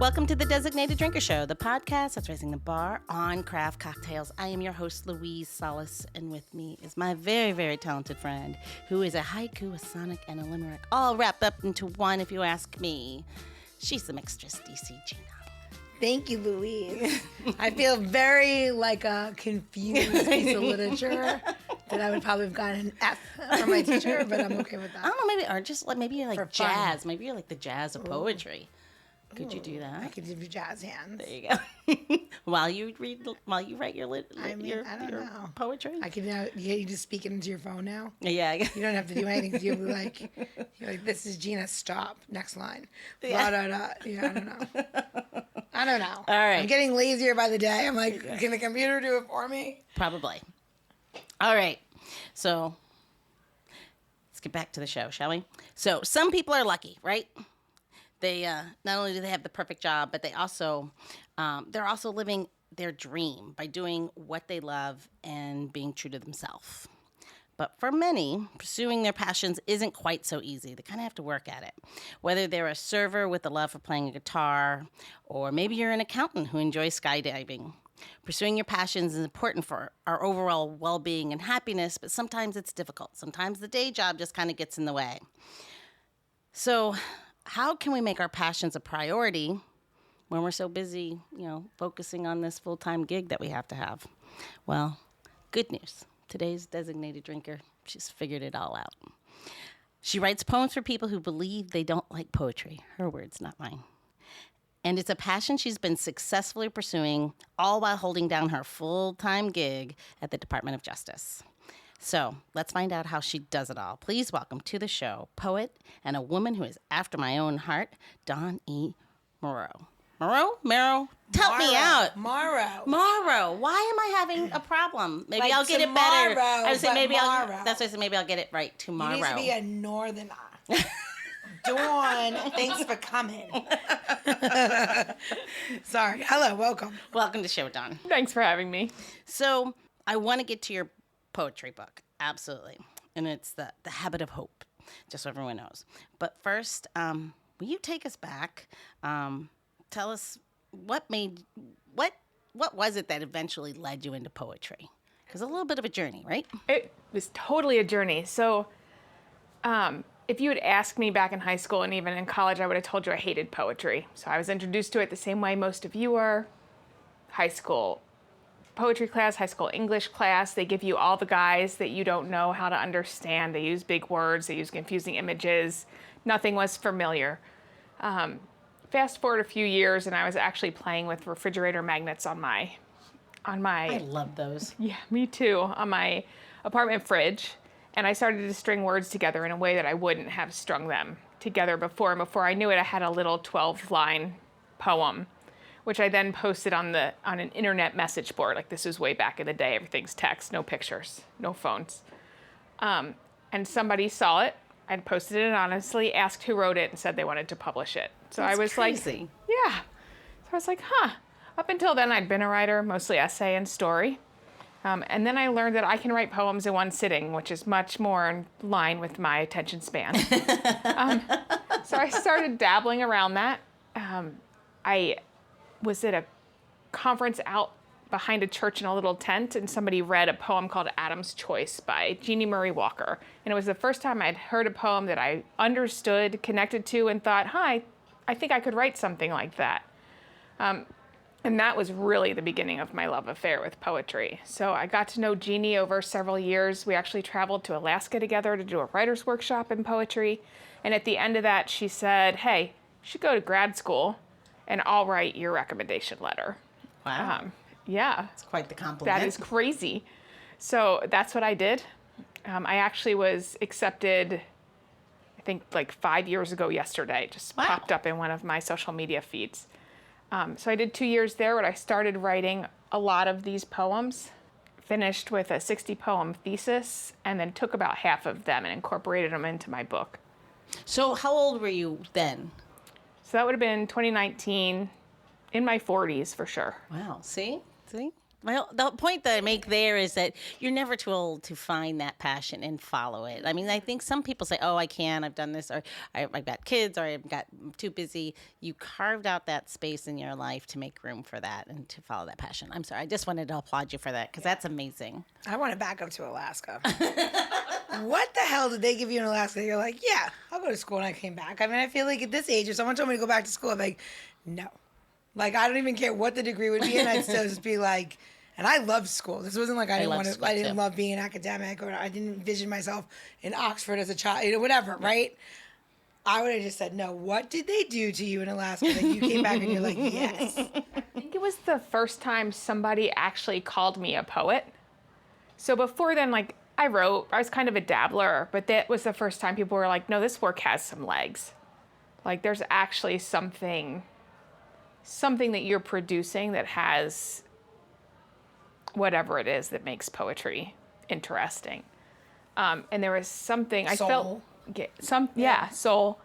Welcome to the Designated Drinker Show, the podcast that's raising the bar on craft cocktails. I am your host, Louise Solis, and with me is my very, very talented friend, who is a haiku, a sonic, and a limerick, all wrapped up into one, if you ask me. She's the mixtress, DC Gina. Thank you, Louise. I feel very like a confused piece of literature that I would probably have gotten an F from my teacher, but I'm okay with that. I don't know, maybe you're like For jazz. fun. Maybe you're like the jazz of poetry. Could you do that? I could do jazz hands. There you go. while you write your I don't know. poetry. I could now. Yeah, you just speak it into your phone now. Yeah. You don't have to do anything. You're like, this is Gina. Stop. Next line. Yeah. Blah, blah, blah. Yeah, I don't know. All right. I'm getting lazier by the day. I'm like, can the computer do it for me? Probably. All right. So let's get back to the show, shall we? So some people are lucky, right? They not only do they have the perfect job, but they're also living their dream by doing what they love and being true to themselves. But for many, pursuing their passions isn't quite so easy. They kind of have to work at it. Whether they're a server with a love for playing a guitar, or maybe you're an accountant who enjoys skydiving. Pursuing your passions is important for our overall well-being and happiness, but sometimes it's difficult. Sometimes the day job just kind of gets in the way. So how can we make our passions a priority when we're so busy, focusing on this full-time gig that we have to have? Well, good news. Today's designated drinker, she's figured it all out. She writes poems for people who believe they don't like poetry. Her words, not mine. And it's a passion she's been successfully pursuing, all while holding down her full-time gig at the Department of Justice. So let's find out how she does it all. Please welcome to the show, poet and a woman who is after my own heart, Dawn E. Morrow. Morrow? Help me out. Morrow. Why am I having a problem? Maybe Like I'll get it tomorrow, better. I would say but maybe Morrow. That's why I said maybe I'll get it right tomorrow. You need to be a northerner. Dawn, thanks for coming. Sorry. Hello, welcome. Welcome to the show, Dawn. Thanks for having me. So I want to get to your poetry book, absolutely, and it's the Habit of Hope, just so everyone knows. But first, will you take us back? Tell us what was it that eventually led you into poetry? Because a little bit of a journey, right? It was totally a journey. So if you had asked me back in high school and even in college, I would have told you I hated poetry. So I was introduced to it the same way most of you are. High school poetry class, high school English class, they give you all the guys that you don't know how to understand. They use big words, they use confusing images. Nothing was familiar. Fast forward a few years and I was actually playing with refrigerator magnets on my I love those. Yeah, me too, on my apartment fridge. And I started to string words together in a way that I wouldn't have strung them together before. And before I knew it, I had a little 12-line poem, which I then posted on an internet message board. Like, this was way back in the day. Everything's text, no pictures, no phones. And somebody saw it. I'd posted it anonymously, asked who wrote it, and said they wanted to publish it. So That's I was crazy. like, yeah. So I was like, Up until then, I'd been a writer, mostly essay and story. And then I learned that I can write poems in one sitting, which is much more in line with my attention span. So I started dabbling around that. I was at a conference out behind a church in a little tent, and somebody read a poem called Adam's Choice by Gina Murray Walker. And it was the first time I'd heard a poem that I understood, connected to, and thought, I think I could write something like that. And that was really the beginning of my love affair with poetry. So I got to know Jeannie over several years. We actually traveled to Alaska together to do a writer's workshop in poetry. And at the end of that, she said, hey, you should go to grad school and I'll write your recommendation letter. Wow. Yeah. It's quite the compliment. That is crazy. So that's what I did. I actually was accepted, I think like 5 years ago yesterday. Just Wow. popped up in one of my social media feeds. So I did 2 years there where I started writing a lot of these poems, finished with a 60-poem thesis, and then took about half of them and incorporated them into my book. So how old were you then? So that would have been 2019, in my 40s for sure. Wow. See? The point that I make there is that you're never too old to find that passion and follow it. I mean, I think some people say, "Oh, I can't. I've done this, or I've got kids, or I'm too busy." You carved out that space in your life to make room for that and to follow that passion. I'm sorry. I just wanted to applaud you for that because that's amazing. I want to back up to Alaska. What the hell did they give you in Alaska? You're like, yeah, I'll go to school, and I came back. I mean, I feel like at this age, if someone told me to go back to school, I'm like, no. Like, I don't even care what the degree would be, and I'd still just be like, and I loved school. This wasn't like I didn't love being an academic, or I didn't envision myself in Oxford as a child, whatever, right? I would have just said, no, what did they do to you in Alaska that you came back and you're like, yes? I think it was the first time somebody actually called me a poet. So before then, like, I was kind of a dabbler, but that was the first time people were like, no, this work has some legs. Like, there's actually something that you're producing that has whatever it is that makes poetry interesting. And there was something I felt soul.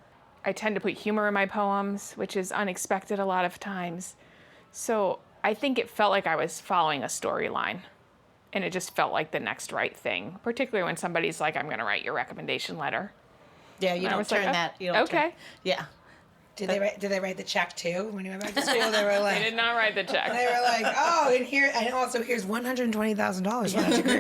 I tend to put humor in my poems, which is unexpected a lot of times. So I think it felt like I was following a storyline, and it just felt like the next right thing, particularly when somebody's like, I'm going to write your recommendation letter. Yeah, you don't turn that. You don't okay. Yeah. Did they write the check too when you went back to school? They were like, They did not write the check. They were like, oh, and also here's $120,000 for that degree.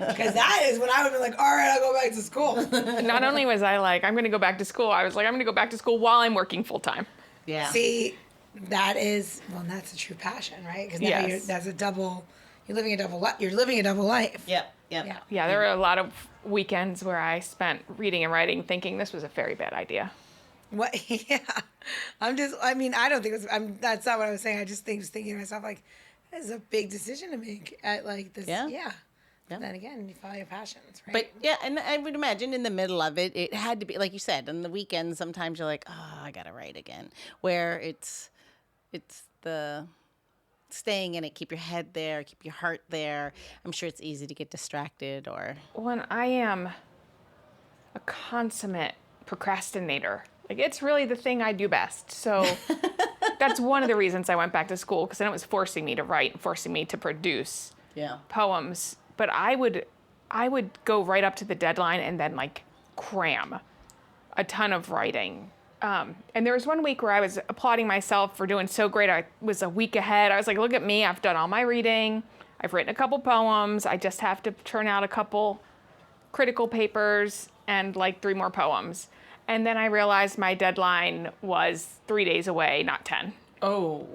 Because that is when I would be like, all right, I'll go back to school. Not only was I like, I'm going to go back to school, I was like, I'm going to go back to school while I'm working full time. Yeah. See, that's a true passion, right? Because now you're living a double life. Yep. Yeah, there were a lot of weekends where I spent reading and writing thinking this was a very bad idea. What? Yeah. I don't think that's not what I was saying. I just was thinking to myself, like, this is a big decision to make at like this. Yeah. But then again, you follow your passions, right? But yeah, and I would imagine in the middle of it, it had to be, like you said, on the weekends, sometimes you're like, oh, I got to write again. Where it's the staying in it, keep your head there, keep your heart there. I'm sure it's easy to get distracted or. When I am a consummate procrastinator, like, it's really the thing I do best. So that's one of the reasons I went back to school, because then it was forcing me to write, forcing me to produce poems. But I would go right up to the deadline and then, like, cram a ton of writing. And there was one week where I was applauding myself for doing so great. I was a week ahead. I was like, look at me. I've done all my reading. I've written a couple poems. I just have to turn out a couple critical papers and, like, 3 more poems. And then I realized my deadline was 3 days away, not 10. Oh.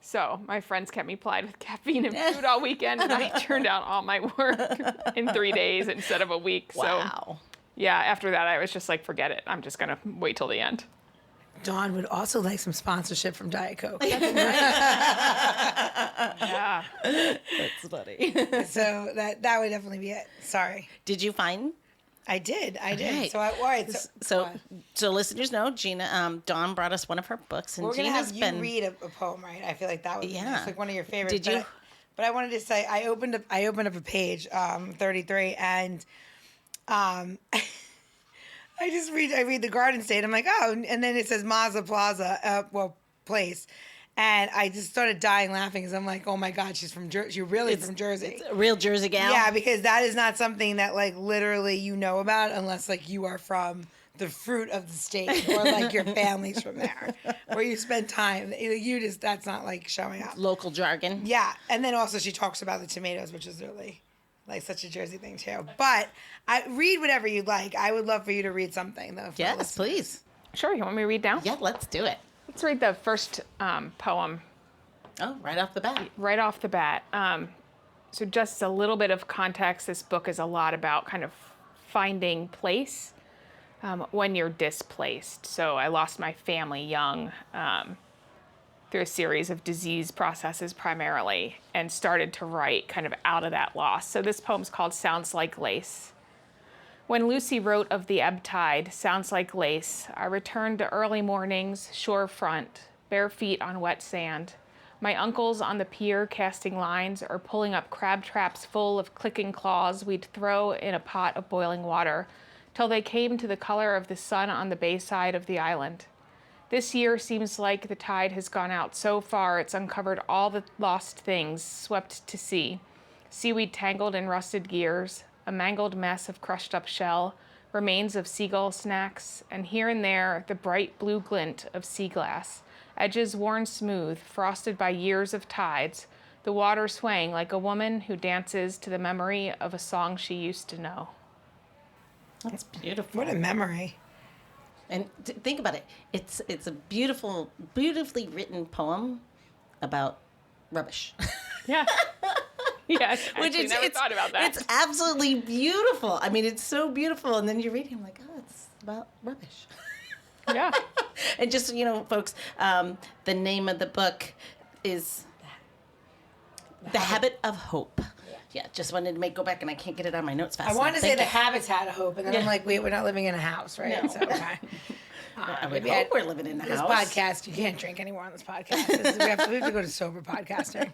So my friends kept me plied with caffeine and food all weekend, and I turned out all my work in 3 days instead of a week. Wow. So, yeah, after that, I was just like, forget it. I'm just going to wait till the end. Dawn would also like some sponsorship from Diet Coke. Yeah. That's funny. So that would definitely be it. Sorry. Did you find? I did. Right. So all right. So listeners know Gina. Dawn brought us one of her books, and we're gonna Gina's have you read a poem, right? I feel like that would be like one of your favorites. Did you? But I wanted to say I opened up a page 33, and I read the Garden State. I'm like, oh, and then it says Mazda Plaza, place. And I just started dying laughing because I'm like, oh my God, she's from Jersey. She's really from Jersey. It's a real Jersey gal. Yeah, because that is not something that like literally you know about unless like you are from the fruit of the state or like your family's from there or you spend time. That's not like showing up. Local jargon. Yeah. And then also she talks about the tomatoes, which is really like such a Jersey thing too. But I read whatever you'd like. I would love for you to read something though. Yes, please. Sure. You want me to read now? Yeah, let's do it. Let's read the first poem. Oh, right off the bat. Right off the bat. So just a little bit of context. This book is a lot about kind of finding place when you're displaced. So I lost my family young through a series of disease processes primarily and started to write kind of out of that loss. So this poem's called Sounds Like Lace. When Lucy wrote of the ebb tide, sounds like lace, I returned to early mornings, shore front, bare feet on wet sand. My uncles on the pier casting lines or pulling up crab traps full of clicking claws we'd throw in a pot of boiling water till they came to the color of the sun on the bay side of the island. This year seems like the tide has gone out so far it's uncovered all the lost things swept to sea. Seaweed tangled in rusted gears, a mangled mess of crushed up shell, remains of seagull snacks, and here and there the bright blue glint of sea glass, edges worn smooth, frosted by years of tides, the water swaying like a woman who dances to the memory of a song she used to know. That's beautiful. What a memory. And think about it. It's a beautifully written poem about rubbish. Yeah. Yes, Which actually, never thought about that. It's absolutely beautiful. I mean, it's so beautiful. And then you're reading, I'm like, oh, it's about rubbish. Yeah. And just, folks, the name of the book is The Habit of Hope. Yeah, just wanted to go back, and I can't get it on my notes fast I wanted to enough. say the habitat of hope, and then I'm like, wait, we're not living in a house, right? No. So, okay. I would hope we're living in the This house. podcast, you can't drink anymore on this podcast. We have to go to sober podcasting.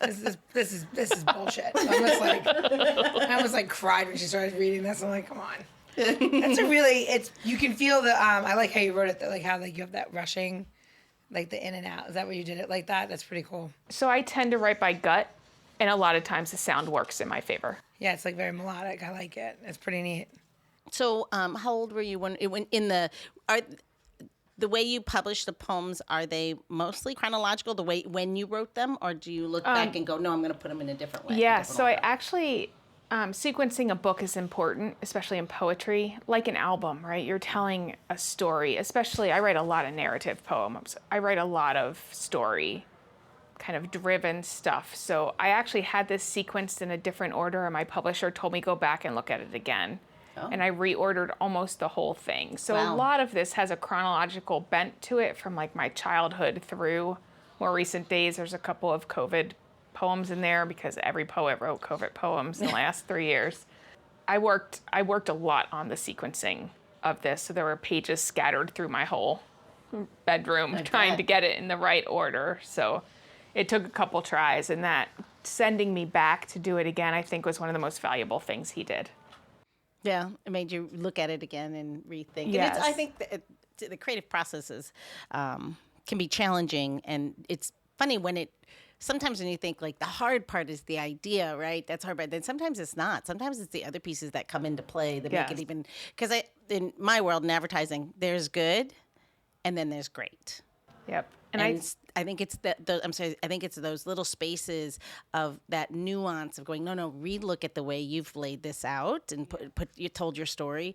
This is bullshit. So I almost like cried when she started reading this. I'm like, come on. You can feel the, I like how you wrote it, like how you have that rushing, like the in and out. Is that what you did it like that? That's pretty cool. So I tend to write by gut, and a lot of times the sound works in my favor. Yeah, it's like very melodic. I like it. It's pretty neat. So, how old were you when the way you publish the poems, are they mostly chronological, the way when you wrote them, or do you look back and go, no, I'm going to put them in a different way? Yeah, so I actually, sequencing a book is important, especially in poetry, like an album, right? You're telling a story, especially, I write a lot of narrative poems. I write a lot of story kind of driven stuff. So I actually had this sequenced in a different order, and my publisher told me go back and look at it again. Oh. And I reordered almost the whole thing. So wow. A lot of this has a chronological bent to it from like my childhood through more recent days. There's a couple of COVID poems in there because every poet wrote COVID poems in the last 3 years. I worked a lot on the sequencing of this. So there were pages scattered through my whole bedroom trying to get it in the right order. So it took a couple tries, and that sending me back to do it again, I think, was one of the most valuable things he did. Yeah, it made you look at it again and rethink. Yes. And I think the creative processes can be challenging, and it's funny sometimes when you think like the hard part is the idea, right? That's hard, but then sometimes it's not. Sometimes it's the other pieces that come into play that make it even, because in my world in advertising, there's good and then there's great. Yep. And I think it's I think it's those little spaces of that nuance of going, no, relook at the way you've laid this out and you told your story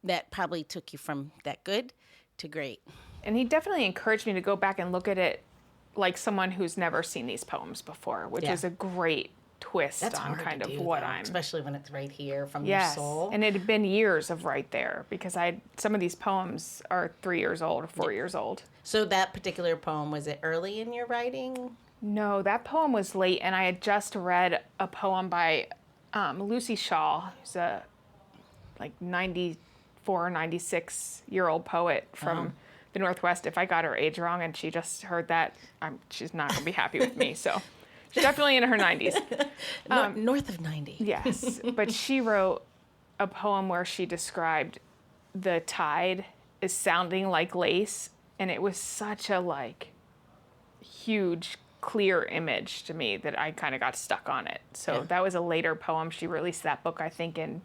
that probably took you from that good to great. And he definitely encouraged me to go back and look at it like someone who's never seen these poems before, which is a great twist on kind of what I'm... Especially when it's right here from your soul. And it had been years of right there because some of these poems are 3 years old or 4 years old. So that particular poem, was it early in your writing? No, that poem was late, and I had just read a poem by Lucy Shaw, who's a 94, 96-year-old poet from the Northwest. If I got her age wrong and she just heard that, she's not going to be happy with me. So she's definitely in her 90s. North of 90. Yes, but she wrote a poem where she described the tide as sounding like lace, and it was such a huge, clear image to me that I kind of got stuck on it. So that was a later poem. She released that book, I think, in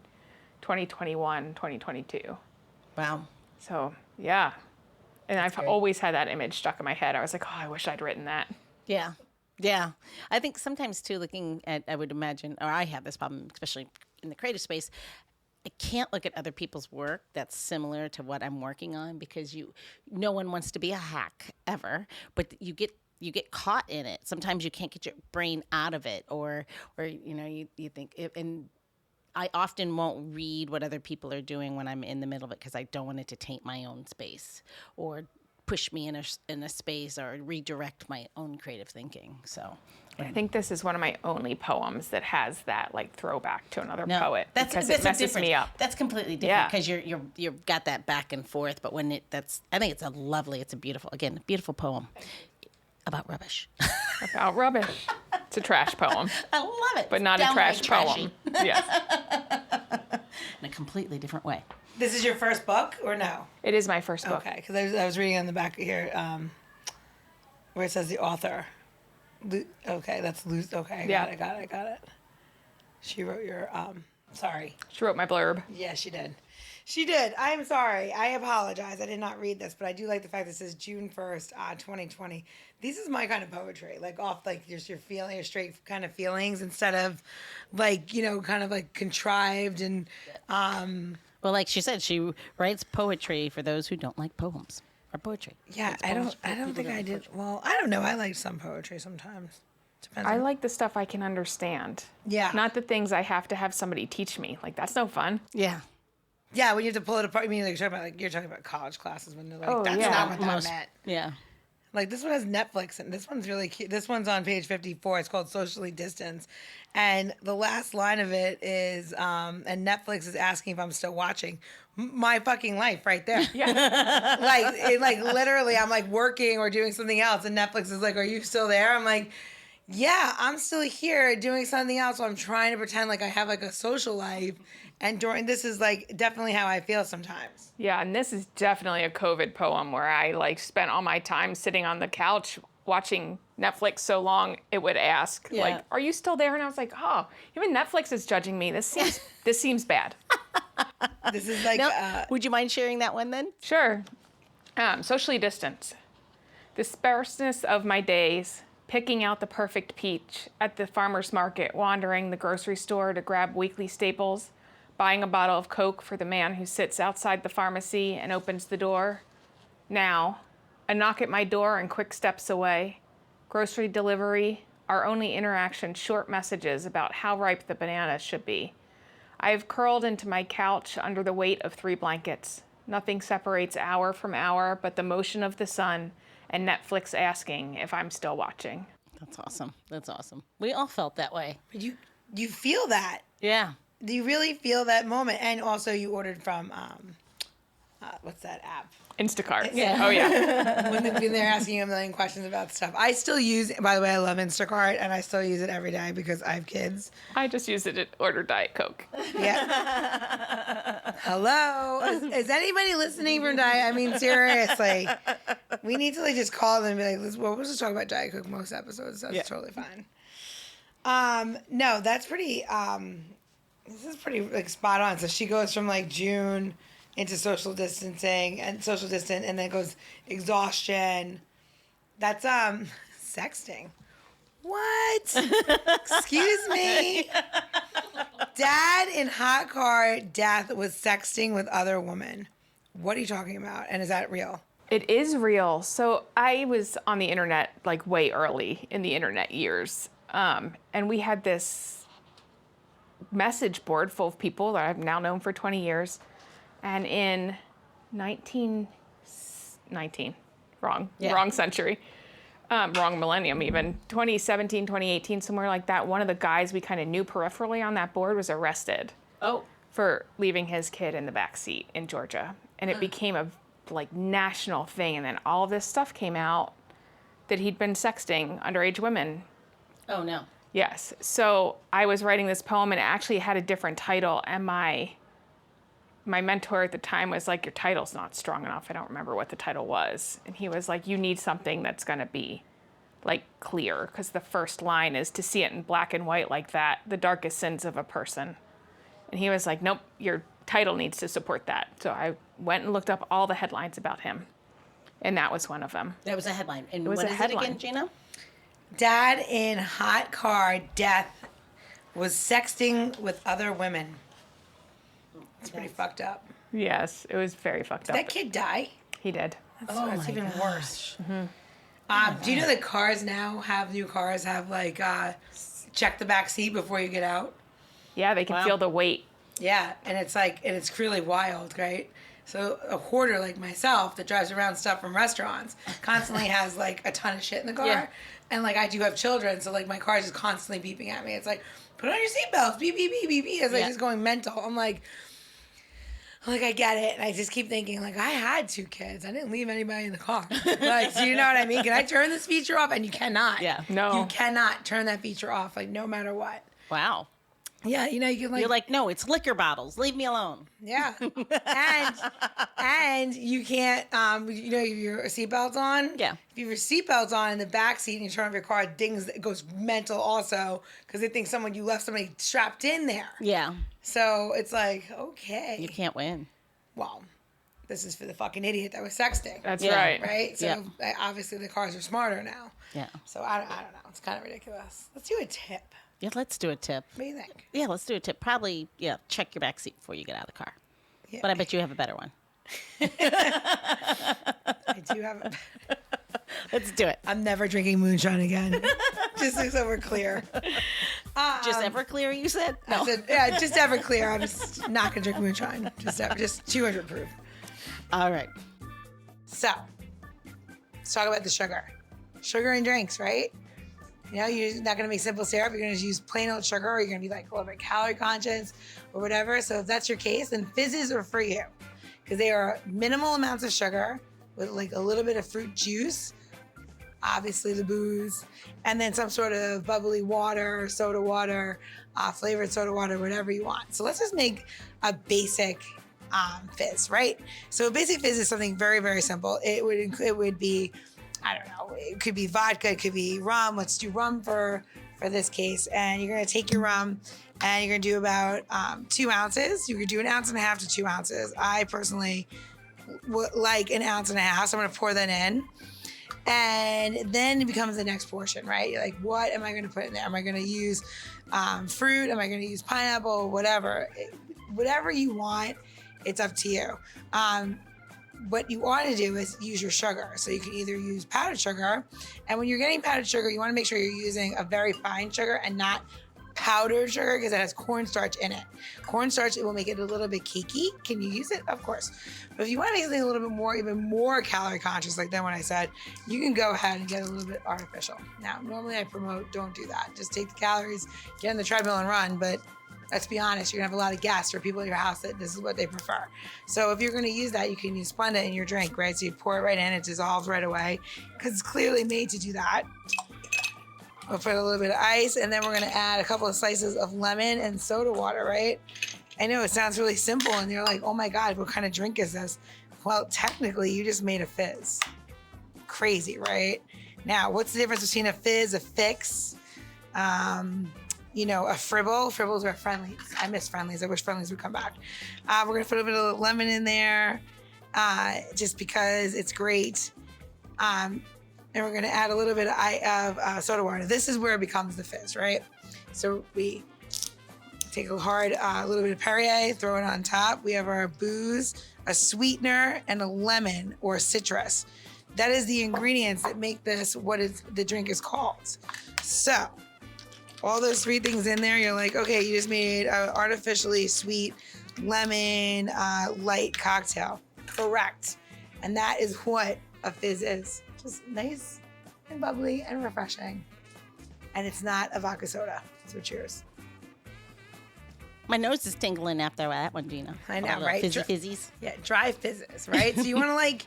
2021, 2022. Wow. So, yeah. And That's I've always had that image stuck in my head. I was like, I wish I'd written that. Yeah. Yeah. I think sometimes, too, looking at, I would imagine, or I have this problem, especially in the creative space, I can't look at other people's work that's similar to what I'm working on because no one wants to be a hack ever, but you get caught in it. Sometimes you can't get your brain out of it, or you think, and I often won't read what other people are doing when I'm in the middle of it because I don't want it to taint my own space or push me in a space or redirect my own creative thinking. So I think this is one of my only poems that has that throwback to another poet because it messes me up. That's completely different because you've got that back and forth. But when I think it's a beautiful poem about rubbish. About rubbish. It's a trash poem. I love it. But not a trash poem. Yes. In a completely different way. This is your first book or no? It is my first book. Okay, because I was reading on the back here where it says the author. Okay, that's loose. Okay, got it. She wrote your, sorry. She wrote my blurb. Yeah, she did. She did. I'm sorry. I apologize. I did not read this, but I do like the fact that it says June 1st, 2020. This is my kind of poetry, like off like just your feeling, your straight kind of feelings instead of like, kind of like contrived and Well, like she said, she writes poetry for those who don't like poems or poetry. yeah, Writes I poems don't for people think who I like did. poetry. Well, I don't know. I like some poetry sometimes. Depends I on- like the stuff I can understand. Yeah. Not the things I have to have somebody teach me. Like, that's no fun. Yeah. Yeah, when you have to pull it apart. I mean, like you're talking about college classes when they're like, Oh, that's yeah. not what that Most- meant. Yeah. Like this one has Netflix and this one's really cute. This one's on page 54. It's called Socially Distanced. And the last line of it is, and Netflix is asking if I'm still watching. My fucking life right there. Yeah. like literally I'm like working or doing something else and Netflix is like, are you still there? I'm like, yeah, I'm still here doing something else. So I'm trying to pretend like I have like a social life. And this is like definitely how I feel sometimes. Yeah, and this is definitely a COVID poem where I like spent all my time sitting on the couch watching Netflix so long it would ask Yeah. like, "Are you still there?" And I was like, "Oh, even Netflix is judging me. This seems bad." This is like, Now, would you mind sharing that one then? Sure. Socially distanced. The sparseness of my days, picking out the perfect peach at the farmer's market, wandering the grocery store to grab weekly staples, buying a bottle of Coke for the man who sits outside the pharmacy and opens the door. Now, a knock at my door and quick steps away. Grocery delivery, our only interaction, short messages about how ripe the bananas should be. I have curled into my couch under the weight of 3 blankets. Nothing separates hour from hour but the motion of the sun and Netflix asking if I'm still watching. That's awesome. That's awesome. We all felt that way. you feel that. Yeah. Do you really feel that moment? And also, you ordered from what's that app? Instacart. Yeah. Oh, yeah. When they're asking you a million questions about stuff. I still use. By the way, I love Instacart, and I still use it every day because I have kids. I just use it to order Diet Coke. Yeah. Hello. Is anybody listening from Diet? I mean, seriously, we need to like just call them and be like, we'll just talk about Diet Coke most episodes. That's totally fine. No, that's pretty. This is pretty like spot on. So she goes from like June into social distancing and social distant, and then goes exhaustion. That's sexting. What? Excuse me. Dad in hot car death was sexting with other women. What are you talking about? And is that real? It is real. So I was on the internet like way early in the internet years. And we had this message board full of people that I've now known for 20 years. And in 1919, wrong century, wrong millennium even, 2017, 2018, somewhere like that, one of the guys we kind of knew peripherally on that board was arrested for leaving his kid in the back seat in Georgia. And it became a like national thing. And then all of this stuff came out that he'd been sexting underage women. Oh, no. Yes. So I was writing this poem and it actually had a different title. And my mentor at the time was like, your title's not strong enough. I don't remember what the title was. And he was like, you need something that's going to be like clear. Because the first line is to see it in black and white like that, the darkest sins of a person. And he was like, nope, your title needs to support that. So I went and looked up all the headlines about him. And that was one of them. That was a headline. And was what a is headline. it again, Gina? Dad in hot car death was sexting with other women. It's pretty fucked up. Yes, it was very fucked up. Did that kid die? He did. That's even worse. Do you know that cars now new cars have like check the back seat before you get out? Yeah, they can feel the weight. Yeah, and it's really wild, right? So a hoarder like myself that drives around stuff from restaurants constantly has like a ton of shit in the car. Yeah. And like I do have children, so like my car is just constantly beeping at me. It's like, put on your seatbelts, beep, beep, beep, beep, beep. It's like just going mental. I'm like, I get it. And I just keep thinking, like, I had 2 kids. I didn't leave anybody in the car. Like, so you know what I mean? Can I turn this feature off? And you cannot. Yeah. No. You cannot turn that feature off, like, no matter what. Wow. Yeah, you know, you can like, You're like, no, it's liquor bottles. Leave me alone. yeah, and you can't, you know, your seatbelt's on. Yeah. If you have your seatbelt's on in the back seat and you turn off your car, it goes mental also because they think you left somebody strapped in there. Yeah. So it's like, okay, You can't win. well, this is for the fucking idiot that was sexting. That's Yeah. right. Right? So Yeah. obviously the cars are smarter now. Yeah. So I don't know. It's kind of ridiculous. Let's do a tip. Yeah, let's do a tip. What do you think? Yeah, let's do a tip. Probably, yeah, check your back seat before you get out of the car. Yeah. But I bet you have a better one. I do have a... Let's do it. I'm never drinking moonshine again. Just so we're clear. Just Everclear, you said? I No. said, yeah, just ever clear. I'm just not going to drink moonshine. Just 200 proof. All right. So, let's talk about the sugar. Sugar in drinks, right? You know, you're not going to make simple syrup. You're going to use plain old sugar, or you're going to be like a little bit calorie conscious or whatever. So if that's your case, then fizzes are for you because they are minimal amounts of sugar with like a little bit of fruit juice, obviously the booze, and then some sort of bubbly water, soda water, flavored soda water, whatever you want. So let's just make a basic fizz, right? So a basic fizz is something very, very simple. It would be, I don't know, it could be vodka, it could be rum. Let's do rum for this case. And you're going to take your rum and you're going to do about 2 ounces. You could do 1.5 ounces to 2 ounces. I personally like 1.5 ounces. So I'm going to pour that in. And then it becomes the next portion, right? You're like, what am I going to put in there? Am I going to use fruit? Am I going to use pineapple? Whatever. Whatever you want, it's up to you. What you want to do is use your sugar. So you can either use powdered sugar. And when you're getting powdered sugar, you want to make sure you're using a very fine sugar and not powdered sugar because it has cornstarch in it. Cornstarch, it will make it a little bit cakey. Can you use it? Of course. But if you want to make something a little bit more, even more calorie conscious, like then when I said, you can go ahead and get a little bit artificial. Now, normally I promote don't do that. Just take the calories, get on the treadmill and run. But let's be honest, you're gonna have a lot of guests or people at your house that this is what they prefer. So if you're gonna use that, you can use Splenda in your drink, right? So you pour it right in, it dissolves right away because it's clearly made to do that. We'll put a little bit of ice, and then we're gonna add a couple of slices of lemon and soda water, right? I know it sounds really simple, and you're like, oh my God, what kind of drink is this? Well, technically, you just made a fizz. Crazy, right? Now, what's the difference between a fizz, a fix, you know, a fribble? Fribbles are friendlies. I miss friendlies. I wish friendlies would come back. We're gonna put a bit of lemon in there, just because it's great. And we're going to add a little bit of soda water. This is where it becomes the fizz, right? So we take a little bit of Perrier, throw it on top. We have our booze, a sweetener, and a lemon or citrus. That is the ingredients that make this the drink is called. So all those 3 things in there, you're like, okay, you just made an artificially sweet lemon light cocktail. Correct. And that is what a fizz is. Just nice and bubbly and refreshing. And it's not a vodka soda. So cheers. My nose is tingling after that one, Gina. I know, All the right? Fizzies. Yeah, dry fizzes, right? So you want to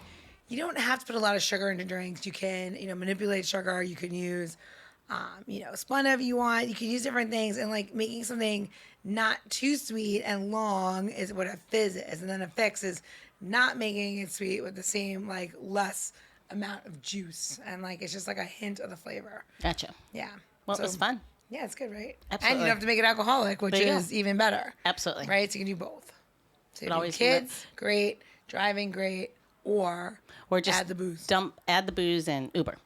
you don't have to put a lot of sugar into drinks. You can, manipulate sugar. You can use, Splenda if you want. You can use different things. And making something not too sweet and long is what a fizz is. And then a fix is not making it sweet with the same, less amount of juice, and it's just a hint of the flavor. Gotcha. Yeah. Well, it was fun. Yeah, it's good, right? Absolutely. And you don't have to make it alcoholic, which is even better. Absolutely. Right? So you can do both. So But you always do kids, great. Driving, great. Or just add the booze. Add the booze and Uber.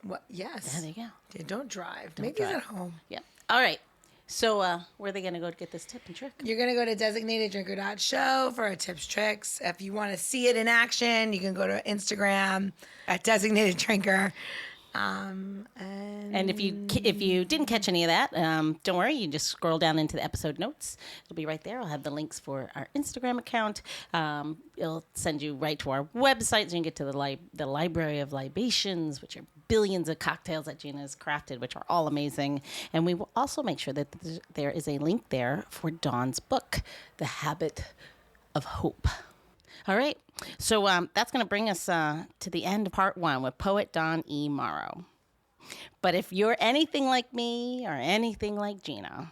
What? Yes. Yeah, there you go. Yeah, don't drive. Make these at home. Yeah. All right. So where are they going to go to get this tip and trick? You're going to go to designateddrinker.show for our tips, tricks. If you want to see it in action, you can go to Instagram at designateddrinker. And if you didn't catch any of that, don't worry. You just scroll down into the episode notes. It'll be right there. I'll have the links for our Instagram account. It'll send you right to our website, so you can get to the library of libations, which are billions of cocktails that Gina has crafted, which are all amazing. And we will also make sure that there is a link there for Dawn's book, The Habit of Hope. All right. So that's going to bring us to the end of part 1 with poet Dawn E. Morrow. But if you're anything like me or anything like Gina,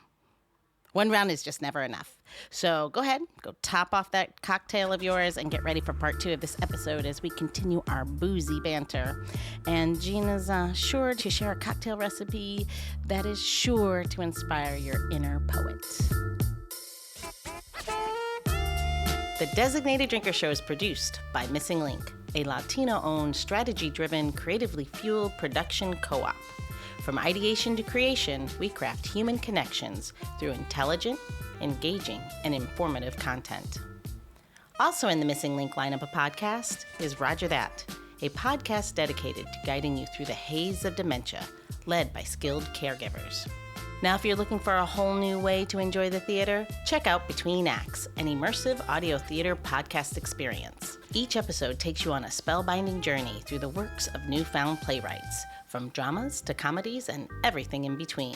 One round is just never enough. So go ahead, go top off that cocktail of yours and get ready for part 2 of this episode as we continue our boozy banter. And Gina's sure to share a cocktail recipe that is sure to inspire your inner poet. The Designated Drinker Show is produced by Missing Link, a Latino-owned, strategy-driven, creatively fueled production co-op. From ideation to creation, we craft human connections through intelligent, engaging, and informative content. Also in the Missing Link lineup of podcasts is Rodger That, a podcast dedicated to guiding you through the haze of dementia, led by skilled caregivers. Now, if you're looking for a whole new way to enjoy the theater, check out Between Acts, an immersive audio theater podcast experience. Each episode takes you on a spellbinding journey through the works of newfound playwrights, from dramas to comedies and everything in between.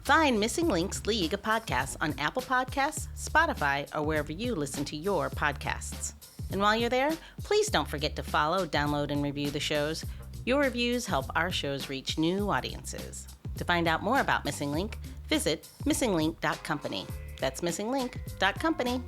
Find Missing Link's League of Podcasts on Apple Podcasts, Spotify, or wherever you listen to your podcasts. And while you're there, please don't forget to follow, download, and review the shows. Your reviews help our shows reach new audiences. To find out more about Missing Link, visit missinglink.company. That's missinglink.company.